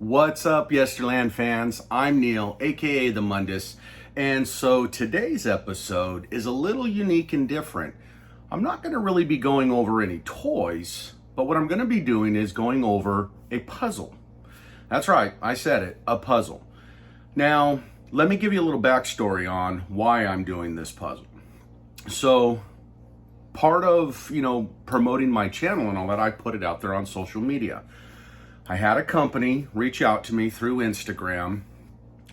What's up, Yesterland fans? I'm Neil, aka the Mundus, and so today's episode is a little unique and different. I'm not going to really be going over any toys, but what I'm going to be doing is going over a puzzle. That's right, I said it, a puzzle. Now, let me give you a little backstory on why I'm doing this puzzle. So, part of, promoting my channel and all that, I put it out there on social media. I had a company reach out to me through Instagram,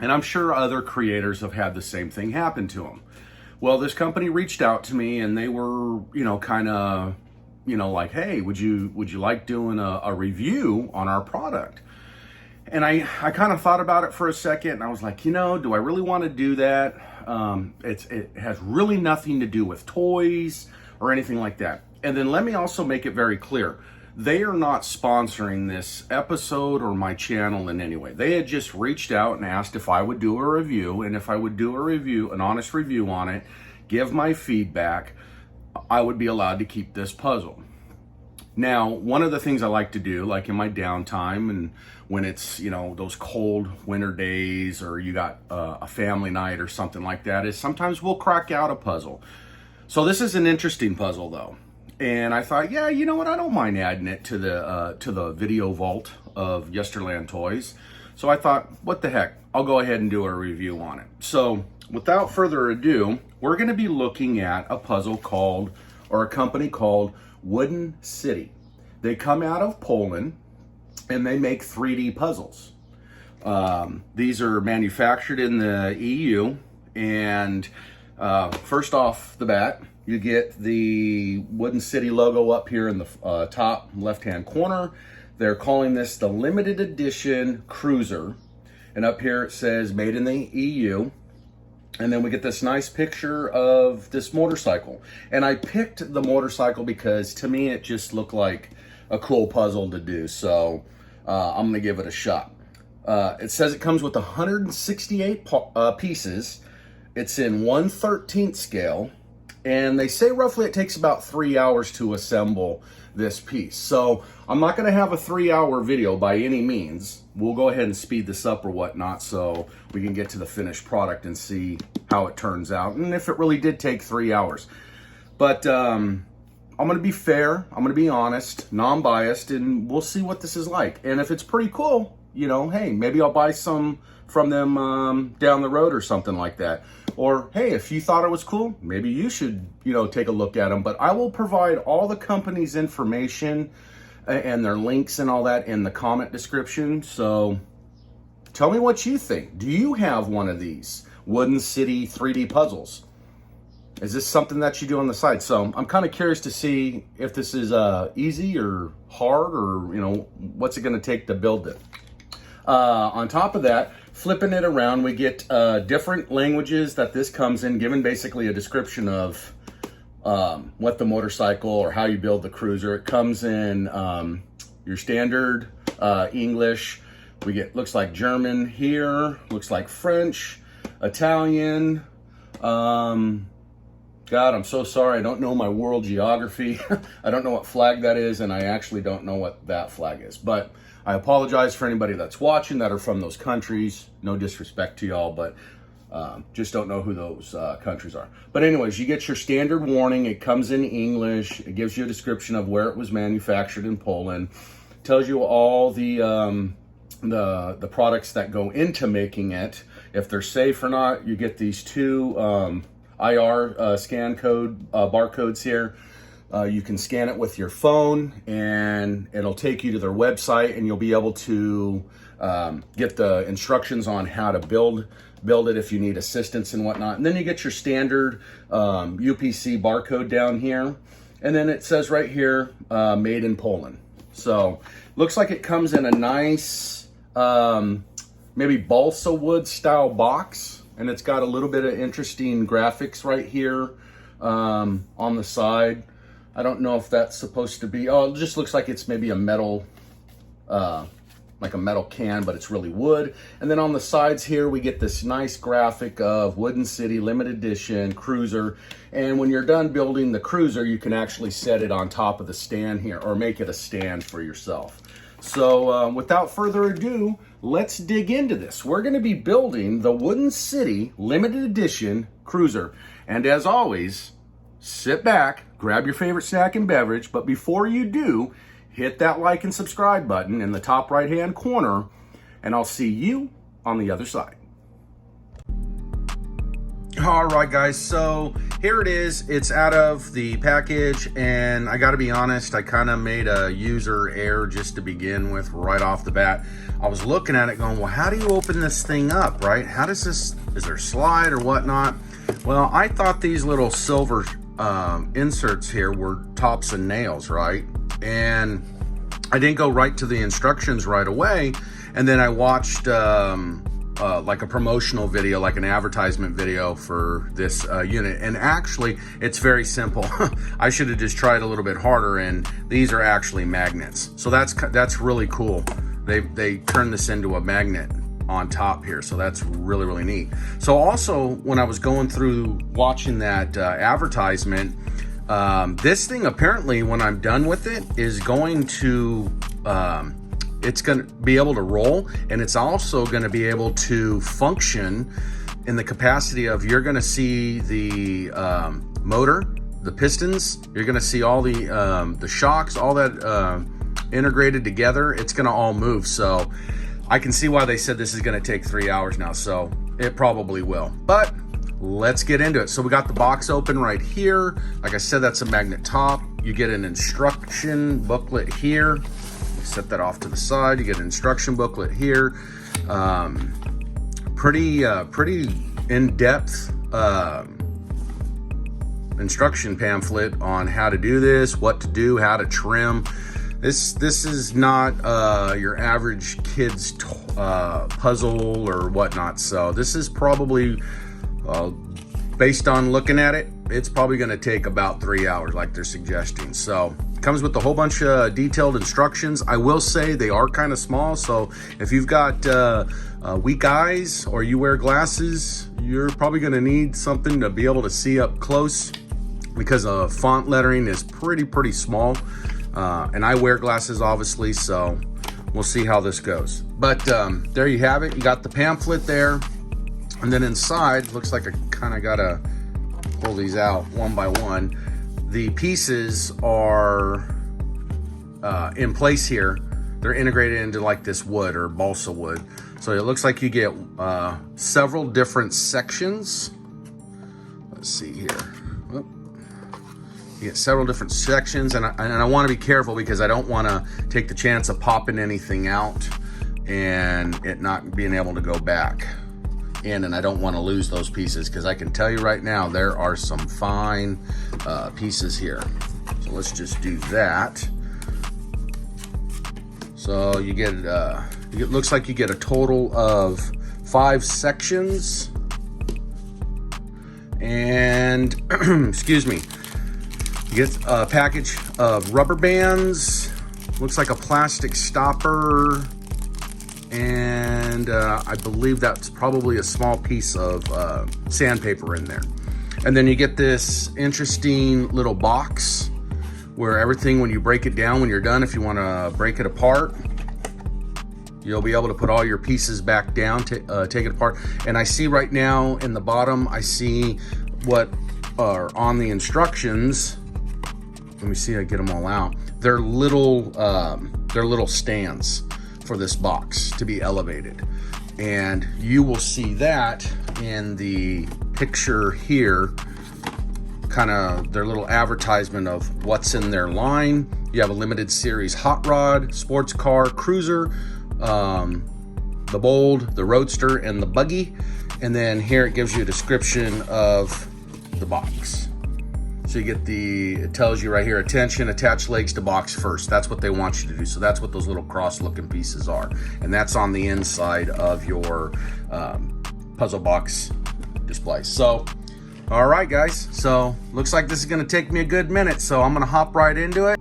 and I'm sure other creators have had the same thing happen to them. Well, this company reached out to me, and they were, kind of, like, hey, would you like doing a review on our product? And I kind of thought about it for a second, and I was like, do I really want to do that? It has really nothing to do with toys or anything like that. And then let me also make it very clear. They are not sponsoring this episode or my channel in any way. They had just reached out and asked if I would do a review, and if I would do a review, an honest review on it, give my feedback, I would be allowed to keep this puzzle. Now, one of the things I like to do, like in my downtime and when it's, those cold winter days or you got a family night or something like that, is sometimes we'll crack out a puzzle. So this is an interesting puzzle though. And I thought, yeah, you know what? I don't mind adding it to the video vault of Yesterlad Toys. So I thought, what the heck? I'll go ahead and do a review on it. So without further ado, we're going to be looking at a puzzle called, or a company called Woodencitty. They come out of Poland, and they make 3D puzzles. These are manufactured in the EU, and first off the bat, you get the Woodencitty logo up here in the top left-hand corner. They're calling this the limited edition cruiser. And up here it says made in the EU. And then we get this nice picture of this motorcycle. And I picked the motorcycle because to me it just looked like a cool puzzle to do. So I'm gonna give it a shot. It says it comes with 168 pieces. It's in 1/13 scale. And they say roughly it takes about 3 hours to assemble this piece. So I'm not going to have a 3-hour video by any means. We'll go ahead and speed this up or whatnot so we can get to the finished product and see how it turns out. And if it really did take 3 hours. But I'm going to be fair. I'm going to be honest, non-biased, and we'll see what this is like. And if it's pretty cool, hey, maybe I'll buy some from them down the road or something like that. Or, hey, if you thought it was cool, maybe you should, take a look at them. But I will provide all the company's information and their links and all that in the comment description. So tell me what you think. Do you have one of these Woodencitty 3D puzzles? Is this something that you do on the side? So I'm kind of curious to see if this is easy or hard or, what's it going to take to build it. On top of that, flipping it around, we get different languages that this comes in, given basically a description of what the motorcycle or how you build the cruiser. It comes in your standard English. We get, looks like German here, looks like French, Italian. God, I'm so sorry. I don't know my world geography. I don't know what flag that is, and I actually don't know what that flag is. But I apologize for anybody that's watching that are from those countries. No disrespect to y'all, but just don't know who those countries are. But anyways, you get your standard warning. It comes in English. It gives you a description of where it was manufactured in Poland. Tells you all the products that go into making it, if they're safe or not. You get these two IR scan code barcodes here. You can scan it with your phone and it'll take you to their website, and you'll be able to get the instructions on how to build it if you need assistance and whatnot. And then you get your standard UPC barcode down here. And then it says right here, made in Poland. So looks like it comes in a nice, maybe balsa wood style box. And it's got a little bit of interesting graphics right here on the side. I don't know if that's supposed to be, it just looks like it's maybe a metal, like a metal can, but it's really wood. And then on the sides here, we get this nice graphic of Woodencitty limited edition cruiser. And when you're done building the cruiser, you can actually set it on top of the stand here, or make it a stand for yourself. So without further ado, let's dig into this. We're going to be building the Wooden City limited edition cruiser. And as always, sit back, grab your favorite snack and beverage, but before you do, hit that like and subscribe button in the top right hand corner, and I'll see you on the other side. All right, guys, so here it is. It's out of the package, and I gotta be honest, I kind of made a user error just to begin with right off the bat. I was looking at it going, well, how do you open this thing up, right? How does this, is there a slide or whatnot? Well, I thought these little silver inserts here were tops and nails, right? And I didn't go right to the instructions right away, and then I watched like a promotional video, like an advertisement video for this unit. And actually, it's very simple. I should have just tried a little bit harder, and these are actually magnets. So that's really cool. They turn this into a magnet on top here. So that's really, really neat. So also, when I was going through watching that advertisement, this thing apparently, when I'm done with it, is going to it's going to be able to roll, and it's also going to be able to function in the capacity of, you're going to see the motor, the pistons, you're going to see all the shocks, all that integrated together. It's going to all move. So I can see why they said this is going to take 3 hours now. So it probably will, but let's get into it. So we got the box open right here. Like I said, that's a magnet top. You get an instruction booklet here. Set that off to the side. You get an instruction booklet here. Pretty in-depth instruction pamphlet on how to do this, what to do, how to trim. This is not your average kid's puzzle or whatnot. So this is probably, based on looking at it, it's probably going to take about 3 hours like they're suggesting. So it comes with a whole bunch of detailed instructions. I will say they are kind of small, so if you've got weak eyes or you wear glasses, you're probably going to need something to be able to see up close, because font lettering is pretty small, and I wear glasses obviously, so we'll see how this goes. But there you have it. You got the pamphlet there, and then inside, looks like I kind of gotta pull these out one by one. The pieces are in place here. They're integrated into like this wood or balsa wood. So it looks like you get several different sections. Let's see here. You get several different sections, and I want to be careful because I don't want to take the chance of popping anything out and it not being able to go back in, and I don't want to lose those pieces, because I can tell you right now there are some fine pieces here. So let's just do that. So you get it looks like you get a total of 5 sections, and excuse me, you get a package of rubber bands, looks like a plastic stopper, and I believe that's probably a small piece of sandpaper in there. And then you get this interesting little box where everything, when you break it down, when you're done, if you want to break it apart, you'll be able to put all your pieces back down, take it apart. And I see right now in the bottom, I see what are on the instructions. Let me see, I get them all out. They're little stands for this box to be elevated, and you will see that in the picture here, kind of their little advertisement of what's in their line. You have a limited series hot rod, sports car, cruiser, the Bold, the Roadster, and the Buggy. And then here it gives you a description of the box. So you get it tells you right here, attention, attach legs to box first. That's what they want you to do. So that's what those little cross looking pieces are. And that's on the inside of your puzzle box display. So, all right, guys. So looks like this is gonna take me a good minute. So I'm gonna hop right into it.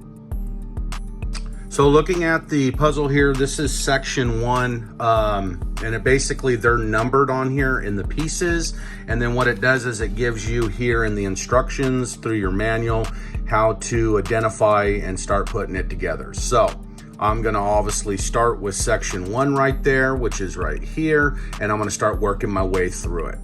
So looking at the puzzle here, this is section 1, and it basically, they're numbered on here in the pieces. And then what it does is it gives you here in the instructions through your manual how to identify and start putting it together. So I'm gonna obviously start with section 1 right there, which is right here, and I'm gonna start working my way through it.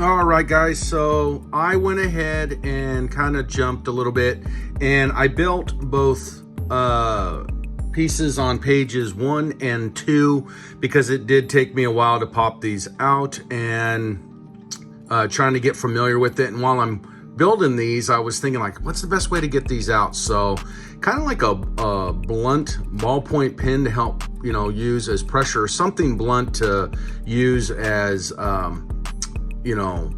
All right, guys, so I went ahead and kind of jumped a little bit, and I built both pieces on pages 1 and 2 because it did take me a while to pop these out and trying to get familiar with it. And while I'm building these, I was thinking, like, what's the best way to get these out? So kind of like a blunt ballpoint pen to help, you know, use as pressure, something blunt to use as you know,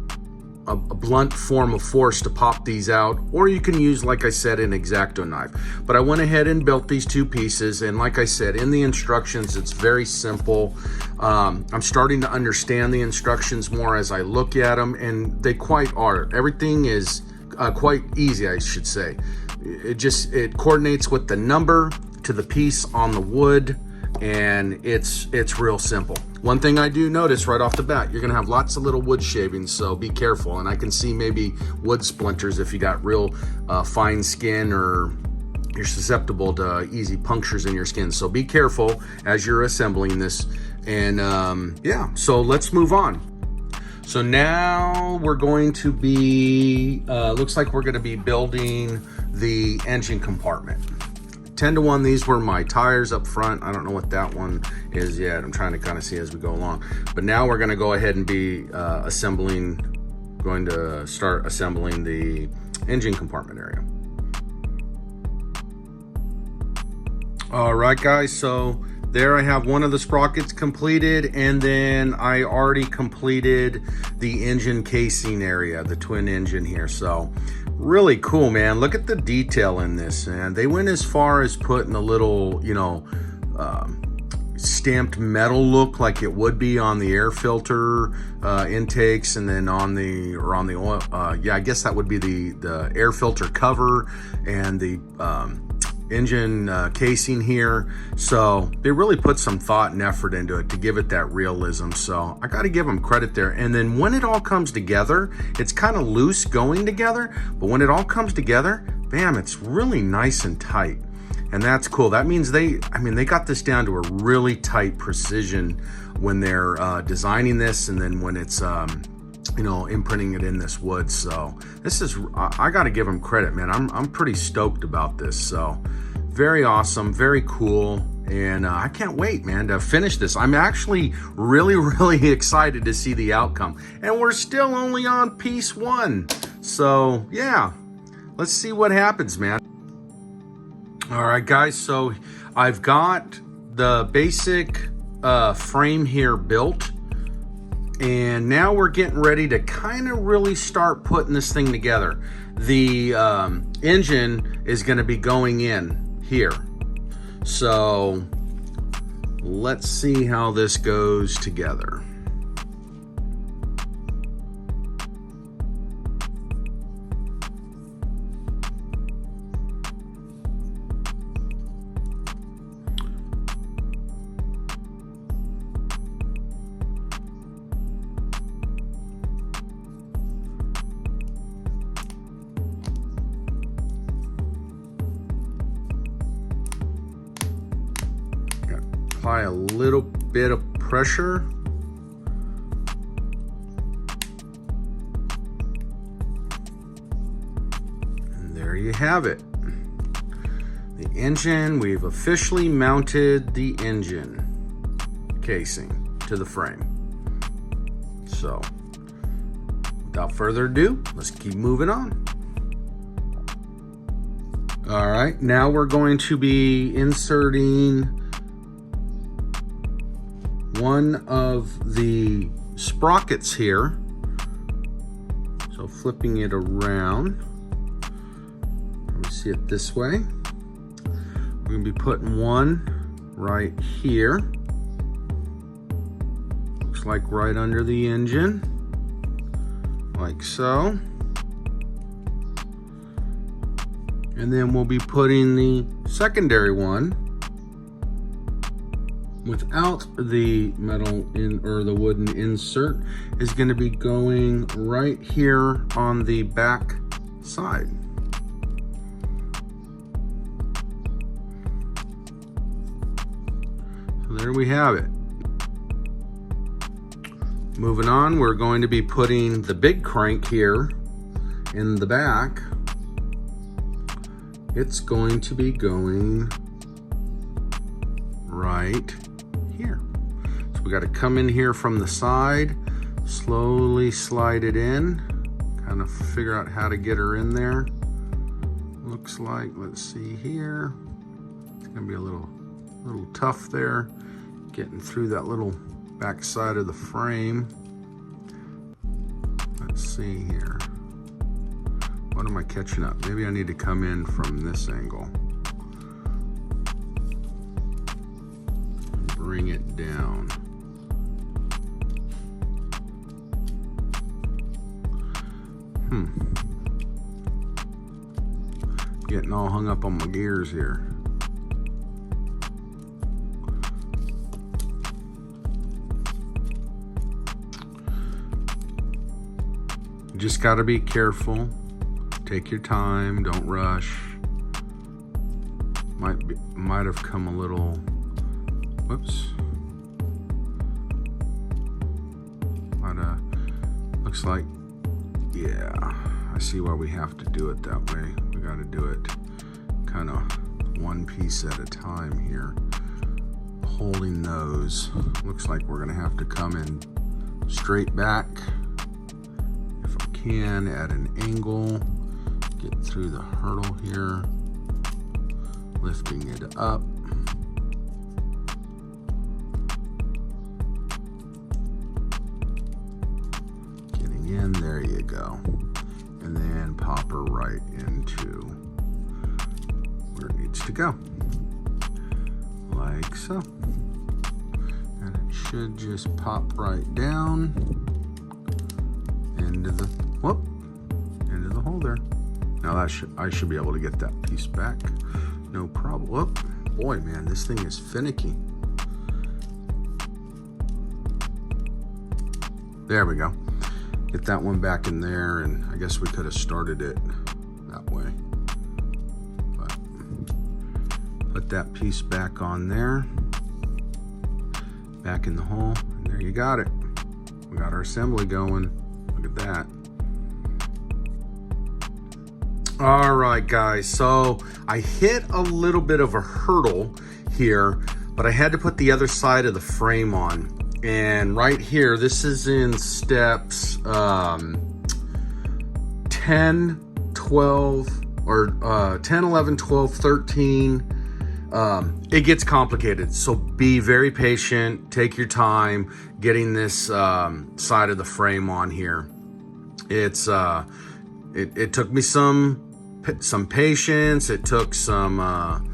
a blunt form of force to pop these out, or you can use, like I said, an X-Acto knife. But I went ahead and built these 2 pieces, and like I said, in the instructions, it's very simple. I'm starting to understand the instructions more as I look at them, and they quite are. Everything is quite easy, I should say. It coordinates with the number to the piece on the wood, and it's real simple. One thing I do notice right off the bat, you're gonna have lots of little wood shavings, so be careful. And I can see maybe wood splinters if you got real fine skin, or you're susceptible to easy punctures in your skin. So be careful as you're assembling this. And yeah, so let's move on. So now we're going to be, looks like we're gonna be building the engine compartment. 10-to-1, these were my tires up front. I don't know what that one is yet. I'm trying to kind of see as we go along. But now we're gonna go ahead and be going to start assembling the engine compartment area. All right, guys, so there I have one of the sprockets completed, and then I already completed the engine casing area, the twin engine here. So really cool, man. Look at the detail in this, man. They went as far as putting a little, you know, stamped metal look like it would be on the air filter intakes, and then on the oil, yeah, I guess that would be the air filter cover and the engine casing here. So they really put some thought and effort into it to give it that realism. So I got to give them credit there. And then when it all comes together, it's kind of loose going together, but when it all comes together, bam, it's really nice and tight. And that's cool. That means they got this down to a really tight precision when they're designing this, and then when it's you know, imprinting it in this wood. So this is, I got to give them credit, man. I'm pretty stoked about this. So very awesome, very cool. And I can't wait, man, to finish this. I'm actually really excited to see the outcome. And we're still only on piece 1. So yeah, let's see what happens, man. All right, guys, so I've got the basic frame here built. And now we're getting ready to kind of really start putting this thing together. The engine is going to be going in here. So let's see how this goes together. Apply a little bit of pressure. And there you have it. The engine, we've officially mounted the engine casing to the frame. So without further ado, let's keep moving on. All right, now we're going to be inserting one of the sprockets here. So flipping it around, let me see it this way. We're gonna be putting one right here. Looks like right under the engine, like so. And then we'll be putting the secondary one without the metal or the wooden insert is going to be going right here on the back side. So there we have it. Moving on, we're going to be putting the big crank here in the back. It's going to be going right here. So we got to come in here from the side, slowly slide it in, kind of figure out how to get her in there. Looks like, let's see here, it's gonna be a little tough there, getting through that little back side of the frame. Let's see here. What am I catching up? Maybe I need to come in from this angle. Bring it down. Getting all hung up on my gears here. You just got to be careful. Take your time. Don't rush. Might have come a little. Whoops. Looks like, yeah, I see why we have to do it that way. We got to do it kind of one piece at a time here. Holding those. Looks like we're going to have to come in straight back. If I can, at an angle. Get through the hurdle here. Lifting it up. In, there you go, and then pop her right into where it needs to go, like so, and it should just pop right down into the hole there. Now I should be able to get that piece back, no problem. Whoop, boy, man, this thing is finicky. There we go. Get that one back in there, and I guess we could have started it that way. But put that piece back on there, back in the hole, and there you got it. We got our assembly going. Look at that. All right, guys, so I hit a little bit of a hurdle here, but I had to put the other side of the frame on. And right here, this is in steps 10, 12, or 10, 11, 12, 13. It gets complicated, so be very patient. Take your time getting this side of the frame on here. It's it took me some patience. It took some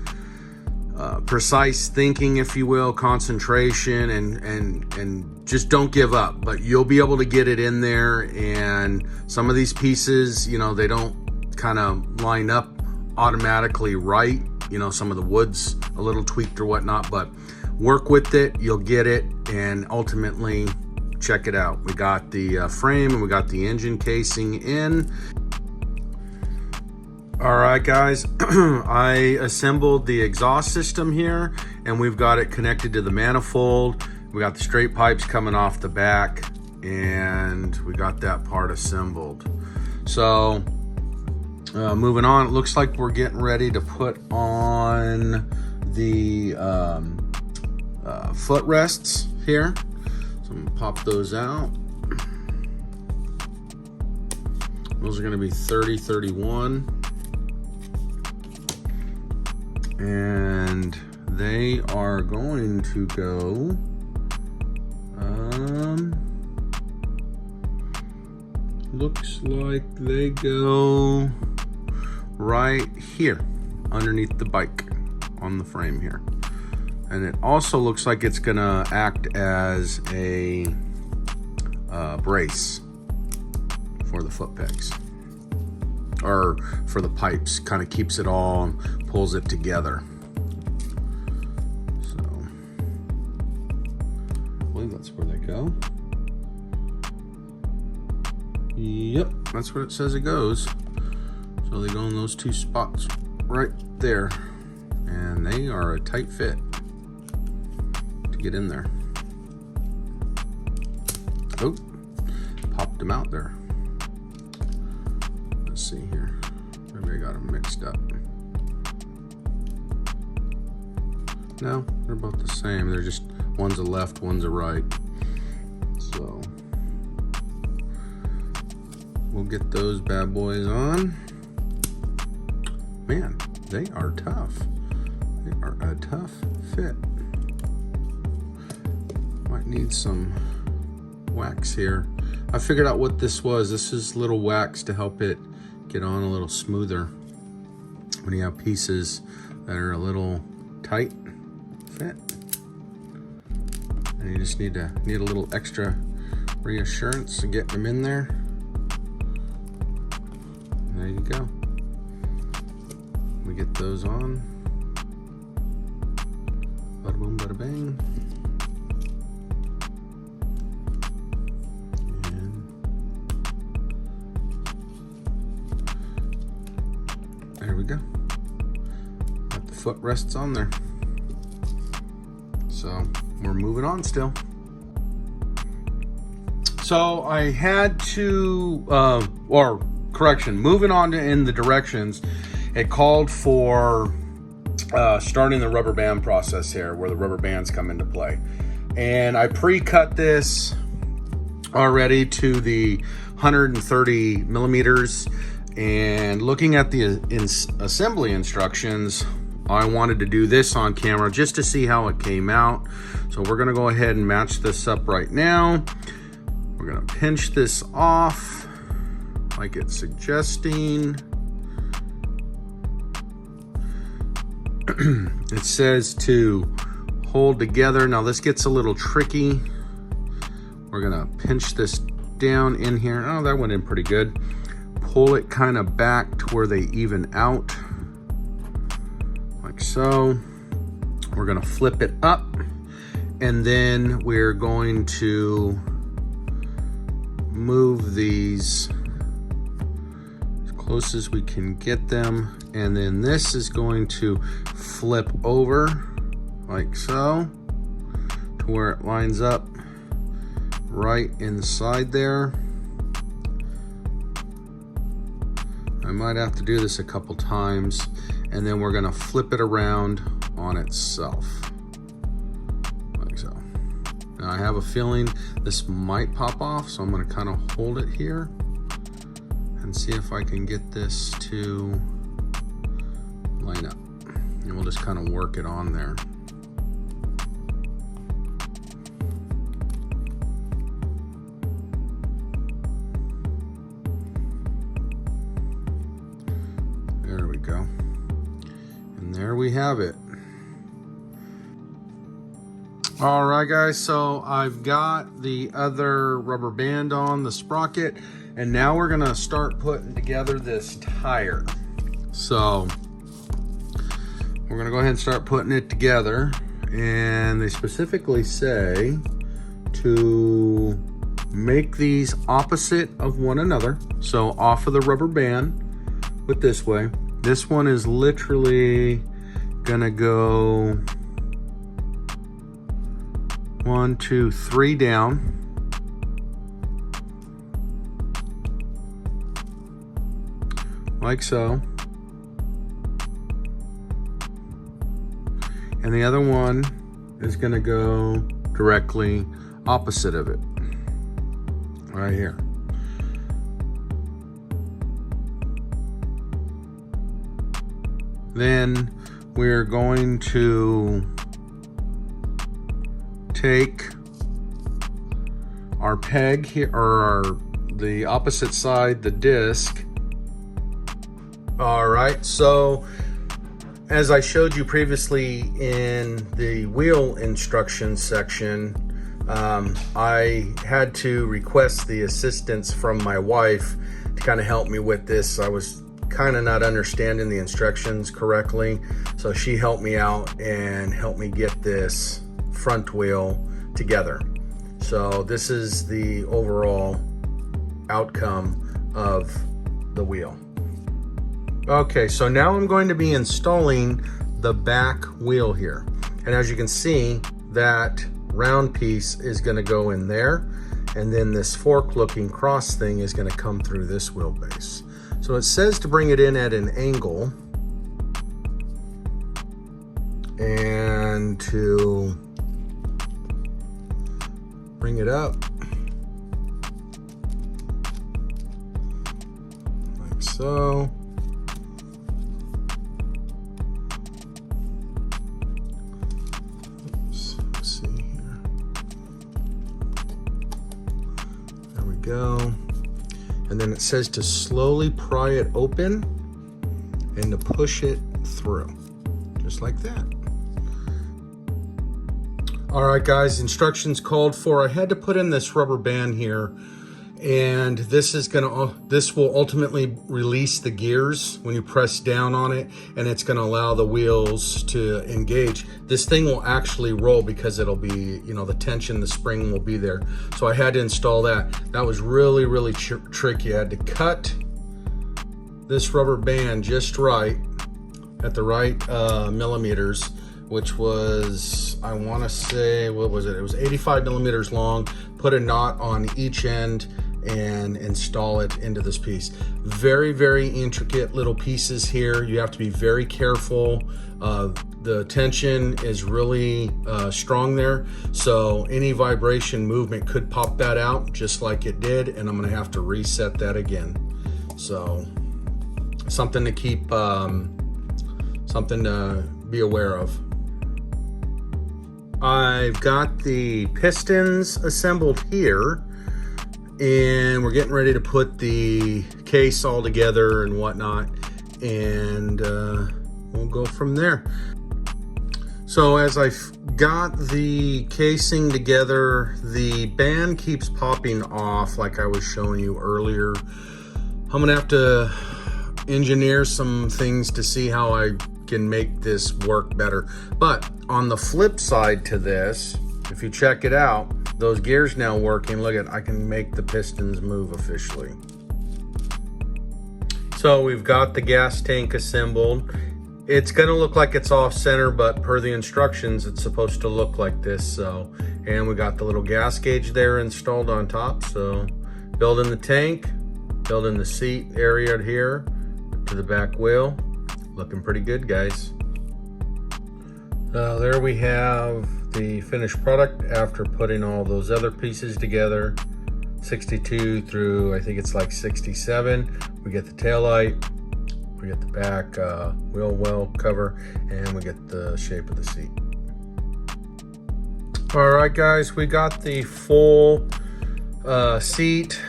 precise thinking, if you will, concentration, and just don't give up. But you'll be able to get it in there. And some of these pieces, you know, they don't kind of line up automatically right. You know, some of the wood's a little tweaked or whatnot, but work with it, you'll get it, and ultimately check it out. We got the frame and we got the engine casing in. All right, guys, I assembled the exhaust system here, and we've got it connected to the manifold. We got the straight pipes coming off the back, and we got that part assembled. So moving on, it looks like we're getting ready to put on the footrests here. So I'm gonna pop those out. Those are gonna be 30, 31. And they are going to go looks like they go right here underneath the bike on the frame here. And it also looks like it's gonna act as a brace for the foot pegs, or for the pipes. Kind of keeps it all, pulls it together. So That's where they go. Yep, that's where it says it goes. So they go in those two spots right there. And they are a tight fit to get in there. Oh, popped them out there. Let's see here. Maybe I got them mixed up. No, they're both the same. They're just, one's a left, one's a right. So we'll get those bad boys on. Man, they are tough. They are a tough fit. Might need some wax here. I figured out what this was. This is little wax to help it get on a little smoother when you have pieces that are a little tight fit. And you just need a little extra reassurance and get them in there. There you go. We get those on. Bada boom, bada bang. And there we go. Got the foot rests on there. So we're moving on still. So I had to, moving on in the directions, it called for starting the rubber band process here, where the rubber bands come into play. And I pre-cut this already to the 130 millimeters. And looking at the assembly instructions, I wanted to do this on camera just to see how it came out. So we're gonna go ahead and match this up right now. We're gonna pinch this off like it's suggesting. It says to hold together. Now this gets a little tricky. We're gonna pinch this down in here. Oh, that went in pretty good. Pull it kind of back to where they even out, like so. We're gonna flip it up, and then we're going to move these as close as we can get them. And then this is going to flip over like so to where it lines up right inside there. I might have to do this a couple times, and then we're gonna flip it around on itself like so. Now I have a feeling this might pop off, so I'm gonna kind of hold it here and see if I can get this to line up, and we'll just kind of work it on there. There we go. And there we have it. All right, guys, so I've got the other rubber band on the sprocket, and now we're gonna start putting together this tire. So we're gonna go ahead and start putting it together, and they specifically say to make these opposite of one another. So off of the rubber band, put this way. This one is literally gonna go 1, 2, 3 down. Like so. And the other one is gonna go directly opposite of it, right here. Then we're going to take our peg here, or the opposite side, the disc. All right, so as I showed you previously in the wheel instruction section, I had to request the assistance from my wife to kind of help me with this. I was kind of not understanding the instructions correctly, so she helped me out and helped me get this front wheel together. So this is the overall outcome of the wheel. Okay, so now I'm going to be installing the back wheel here. And as you can see, that round piece is going to go in there, and then this fork looking cross thing is going to come through this wheelbase. So it says to bring it in at an angle and to bring it up like so. Let's see here. There we go. And then it says to slowly pry it open and to push it through, just like that. All right, guys, instructions called for. I had to put in this rubber band here, and this will ultimately release the gears when you press down on it, and it's gonna allow the wheels to engage. This thing will actually roll because it'll be, you know, the tension, the spring will be there. So I had to install that. That was really, really tricky. I had to cut this rubber band just right at the right millimeters, which was, I wanna say, what was it? It was 85 millimeters long, put a knot on each end and install it into this piece. Very, very intricate little pieces here. You have to be very careful. The tension is really strong there. So any vibration movement could pop that out just like it did. And I'm gonna have to reset that again. So something to keep, something to be aware of. I've got the pistons assembled here, and we're getting ready to put the case all together and whatnot, and we'll go from there. So as I've got the casing together, the band keeps popping off like I was showing you earlier. I'm gonna have to engineer some things to see how I can make this work better. But on the flip side to this, if you check it out, those gears now working, look at, I can make the pistons move officially. So we've got the gas tank assembled. It's gonna look like it's off center, but per the instructions, it's supposed to look like this. So, and we got the little gas gauge there installed on top. So building the tank, building the seat area here to the back wheel. Looking pretty good, guys. There we have the finished product after putting all those other pieces together. 62 through, I think it's like 67. We get the tail light, we get the back wheel well cover, and we get the shape of the seat. All right, guys, we got the full seat,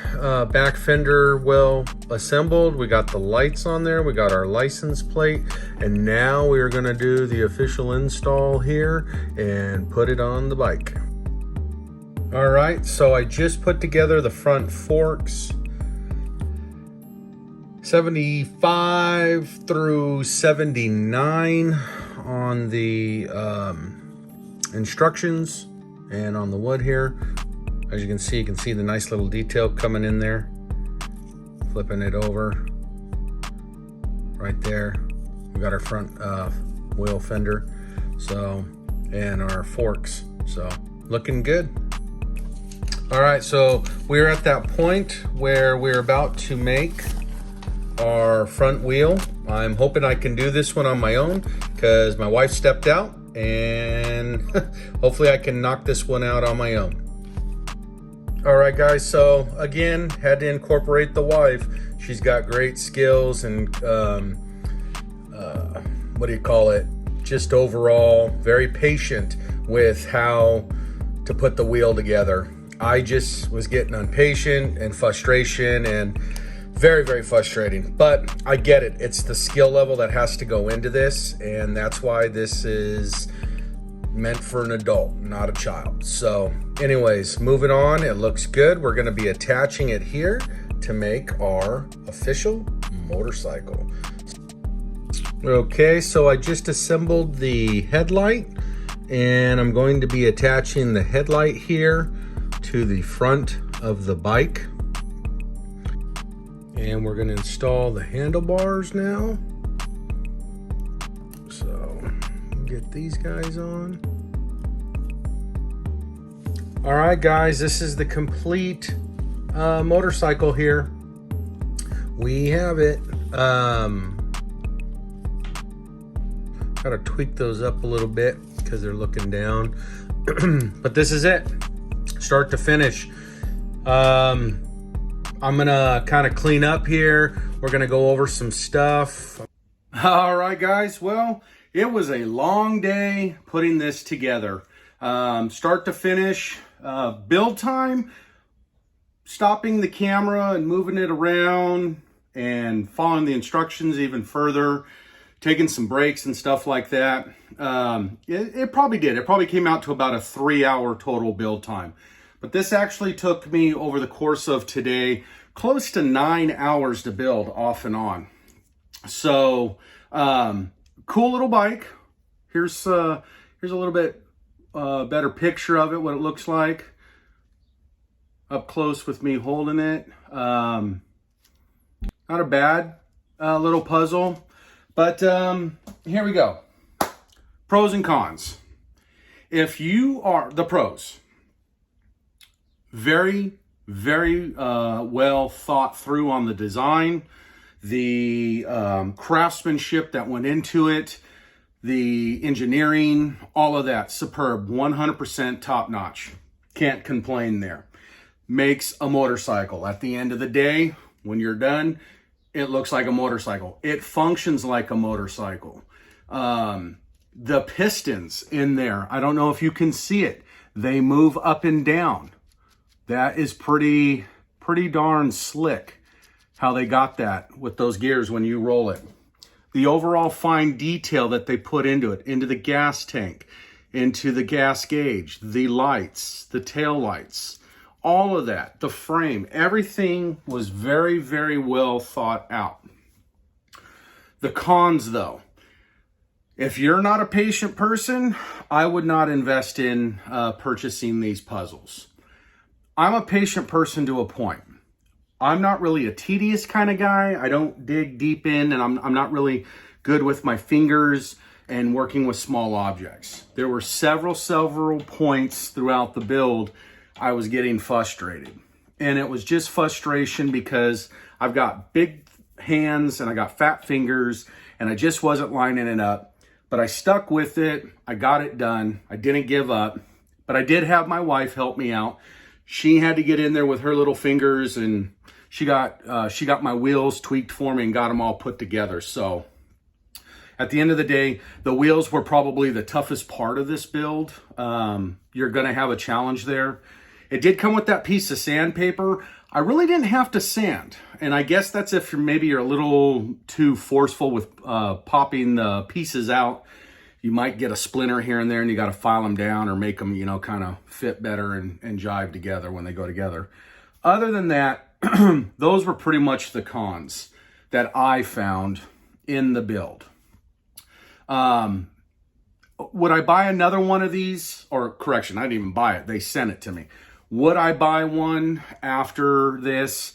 back fender well assembled. We got the lights on there, we got our license plate, and now we are going to do the official install here and put it on the bike. All right, so I just put together the front forks, 75 through 79 on the instructions, and on the wood here. As you can see the nice little detail coming in there. Flipping it over right there. We got our front wheel fender, so, and our forks, so looking good. All right, so we're at that point where we're about to make our front wheel. I'm hoping I can do this one on my own because my wife stepped out, and hopefully I can knock this one out on my own. All right, guys, so again, had to incorporate the wife. She's got great skills and what do you call it? Just overall very patient with how to put the wheel together. I just was getting impatient and frustration, and very, very frustrating, but I get it. It's the skill level that has to go into this, and that's why this is meant for an adult, not a child. So anyways, moving on, it looks good. We're going to be attaching it here to make our official motorcycle. Okay, so I just assembled the headlight, and I'm going to be attaching the headlight here to the front of the bike. And we're going to install the handlebars now. So we'll get these guys on. All right, guys, this is the complete motorcycle here. We have it. Gotta tweak those up a little bit because they're looking down. But this is it, start to finish. I'm gonna kind of clean up here. We're gonna go over some stuff. All right, guys, well, it was a long day putting this together. Start to finish, build time, stopping the camera and moving it around and following the instructions even further, taking some breaks and stuff like that. It probably did. It probably came out to about a 3-hour total build time. But this actually took me over the course of today, close to 9 hours to build off and on. So, cool little bike. Here's a little bit better picture of it, what it looks like. Up close with me holding it. Not a bad little puzzle. But here we go. Pros and cons. If you are the pros, very, very well thought through on the design, the craftsmanship that went into it, the engineering, all of that, superb, 100% top notch. Can't complain there. Makes a motorcycle. At the end of the day, when you're done, it looks like a motorcycle. It functions like a motorcycle. The pistons in there, I don't know if you can see it. They move up and down. That is pretty darn slick how they got that with those gears when you roll it. The overall fine detail that they put into it, into the gas tank, into the gas gauge, the lights, the tail lights, all of that, the frame, everything was very, very well thought out. The cons though, if you're not a patient person, I would not invest in purchasing these puzzles. I'm a patient person to a point. I'm not really a tedious kind of guy. I don't dig deep in, and I'm not really good with my fingers and working with small objects. There were several points throughout the build I was getting frustrated. And it was just frustration because I've got big hands and I got fat fingers and I just wasn't lining it up. But I stuck with it. I got it done. I didn't give up. But I did have my wife help me out. She had to get in there with her little fingers, and she got my wheels tweaked for me and got them all put together. So at the end of the day, the wheels were probably the toughest part of this build. You're going to have a challenge there. It did come with that piece of sandpaper. I really didn't have to sand. And I guess that's if you're a little too forceful with popping the pieces out. You might get a splinter here and there, and you got to file them down or make them, kind of fit better and jive together when they go together. Other than that, those were pretty much the cons that I found in the build. Would I buy another one of these? Or correction, I didn't even buy it. They sent it to me. Would I buy one after this?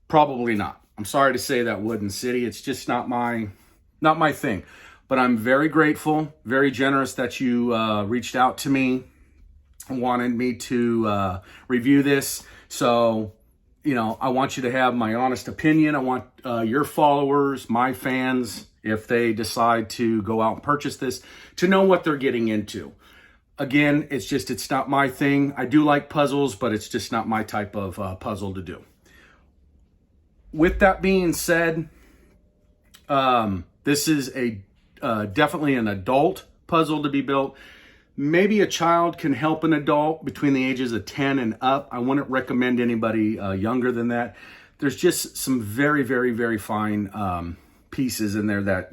Probably not. I'm sorry to say that, Wooden City. It's just not my thing. But I'm very grateful, very generous that you reached out to me and wanted me to review this. So, I want you to have my honest opinion. I want your followers, my fans, if they decide to go out and purchase this, to know what they're getting into. Again, it's not my thing. I do like puzzles, but it's just not my type of puzzle to do. With that being said, this is definitely an adult puzzle to be built. Maybe a child can help an adult between the ages of 10 and up. I wouldn't recommend anybody younger than that. There's just some very, very, very fine pieces in there that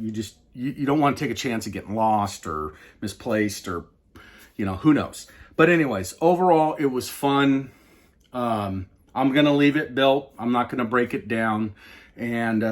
you don't want to take a chance of getting lost or misplaced or, who knows. But anyways, overall, it was fun. I'm going to leave it built. I'm not going to break it down. And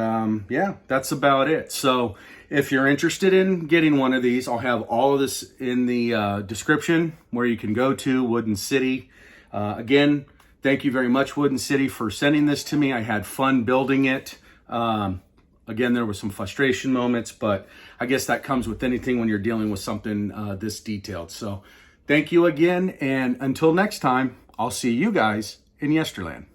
yeah, that's about it. So if you're interested in getting one of these, I'll have all of this in the description where you can go to Wooden City. Again, thank you very much, Wooden City, for sending this to me. I had fun building it. Again, there were some frustration moments, but I guess that comes with anything when you're dealing with something this detailed. So thank you again, and until next time, I'll see you guys in Yesterland.